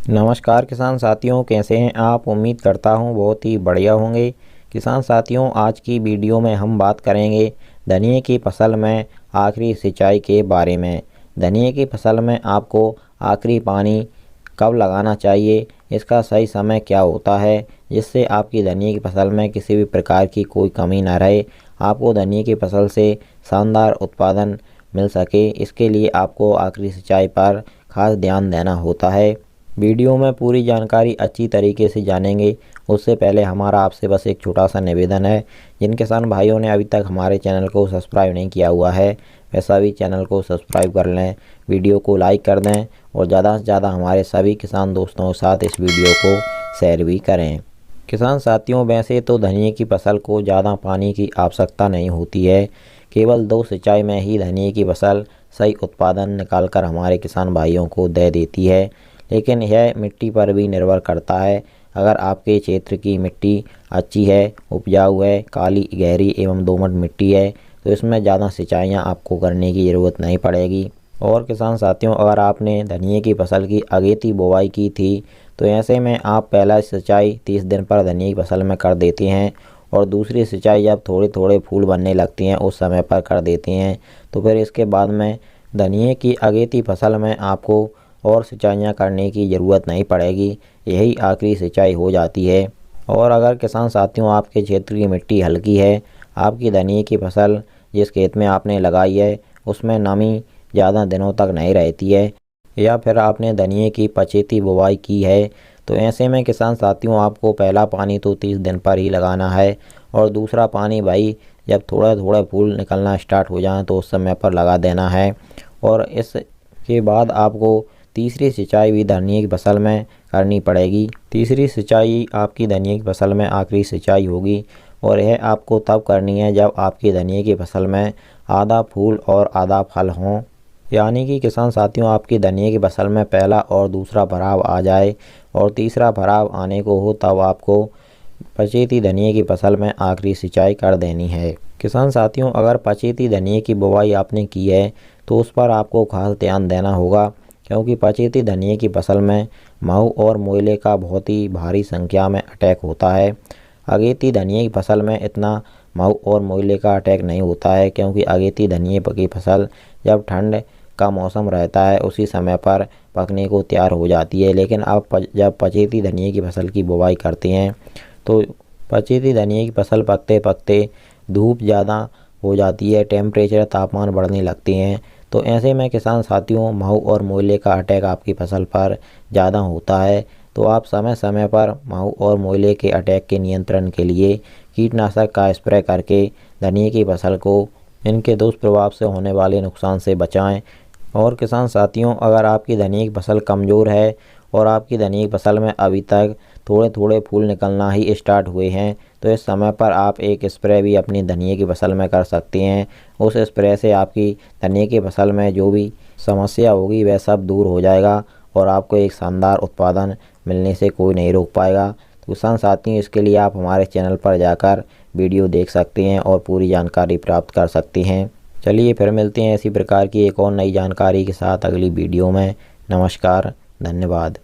नमस्कार किसान साथियों, कैसे हैं आप। उम्मीद करता हूं बहुत ही बढ़िया होंगे। किसान साथियों, आज की वीडियो में हम बात करेंगे धनिये की फसल में आखिरी सिंचाई के बारे में। धनिये की फसल में आपको आखिरी पानी कब लगाना चाहिए, इसका सही समय क्या होता है, जिससे आपकी धनिये की फसल में किसी भी प्रकार की कोई कमी ना रहे, आपको धनिये की फसल से शानदार उत्पादन मिल सके। इसके लिए आपको आखिरी सिंचाई पर खास ध्यान देना होता है। वीडियो में पूरी जानकारी अच्छी तरीके से जानेंगे, उससे पहले हमारा आपसे बस एक छोटा सा निवेदन है। जिन किसान भाइयों ने अभी तक हमारे चैनल को सब्सक्राइब नहीं किया हुआ है, वे सभी चैनल को सब्सक्राइब कर लें, वीडियो को लाइक कर दें और ज़्यादा से ज़्यादा हमारे सभी किसान दोस्तों के साथ इस वीडियो को शेयर भी करें। किसान साथियों, वैसे तो धनिये की फसल को ज़्यादा पानी की आवश्यकता नहीं होती है। केवल 2 सिंचाई में ही धनिये की फसल सही उत्पादन निकाल कर हमारे किसान भाइयों को दे देती है। लेकिन यह मिट्टी पर भी निर्भर करता है। अगर आपके क्षेत्र की मिट्टी अच्छी है, उपजाऊ है, काली गहरी एवं दोमट मिट्टी है, तो इसमें ज़्यादा सिंचाइयाँ आपको करने की ज़रूरत नहीं पड़ेगी। और किसान साथियों, अगर आपने धनिये की फसल की अगेती बुवाई की थी, तो ऐसे में आप पहला सिंचाई 30 दिन पर धनिये की फसल में कर देती हैं और दूसरी सिंचाई जब थोड़े थोड़े फूल बनने लगती हैं उस समय पर कर देती हैं। तो फिर इसके बाद में धनिये की अगेती फसल में आपको और सिंचाइयाँ करने की ज़रूरत नहीं पड़ेगी, यही आखिरी सिंचाई हो जाती है। और अगर किसान साथियों आपके क्षेत्र की मिट्टी हल्की है, आपकी धनिये की फसल जिस खेत में आपने लगाई है उसमें नमी ज़्यादा दिनों तक नहीं रहती है, या फिर आपने धनिये की पछेती बुवाई की है, तो ऐसे में किसान साथियों आपको पहला पानी तो 30 दिन पर ही लगाना है और दूसरा पानी भाई जब थोड़ा थोड़ा फूल निकलना स्टार्ट हो जाए तो उस समय पर लगा देना है। और इसके बाद आपको तीसरी सिंचाई भी धनिये की फसल में करनी पड़ेगी। तीसरी सिंचाई आपकी धनिये की फसल में आखिरी सिंचाई होगी और यह आपको तब करनी है जब आपकी धनिये की फसल में आधा फूल और आधा फल हों। यानी कि किसान साथियों आपकी धनिये की फसल में पहला और दूसरा भराव आ जाए और तीसरा भराव आने को हो, तब आपको पछेती धनिये की फसल में आखिरी सिंचाई कर देनी है। किसान साथियों, अगर पछेती धनिये की बुवाई आपने की है तो उस पर आपको खास ध्यान देना होगा, क्योंकि पछेती धनिये की फसल में माहू और मोइले का बहुत ही भारी संख्या में अटैक होता है। अगेती धनिये की फसल में इतना माहू और मोइले का अटैक नहीं होता है, क्योंकि अगेती धनिये की फसल जब ठंड का मौसम रहता है उसी समय पर पकने को तैयार हो जाती है। लेकिन आप जब पछेती धनिये की फसल की बुवाई करते हैं तो पछेती धनिये की फसल पकते पकते धूप ज़्यादा हो जाती है, टेम्परेचर तापमान बढ़ने लगते हैं, तो ऐसे में किसान साथियों माहू और मोइले का अटैक आपकी फसल पर ज़्यादा होता है। तो आप समय समय पर माहू और मोइले के अटैक के नियंत्रण के लिए कीटनाशक का स्प्रे करके धनिये की फसल को इनके दुष्प्रभाव से होने वाले नुकसान से बचाएं। और किसान साथियों, अगर आपकी धनिये की फसल कमज़ोर है और आपकी धनिये की फसल में अभी तक थोड़े थोड़े फूल निकलना ही स्टार्ट हुए हैं, तो इस समय पर आप एक स्प्रे भी अपनी धनिये की फसल में कर सकते हैं। उस स्प्रे से आपकी धनिये की फसल में जो भी समस्या होगी वह सब दूर हो जाएगा और आपको एक शानदार उत्पादन मिलने से कोई नहीं रोक पाएगा। तो किसान साथियों, इसके लिए आप हमारे चैनल पर जाकर वीडियो देख सकते हैं और पूरी जानकारी प्राप्त कर सकते हैं। चलिए फिर मिलते हैं इसी प्रकार की एक और नई जानकारी के साथ अगली वीडियो में। नमस्कार, धन्यवाद।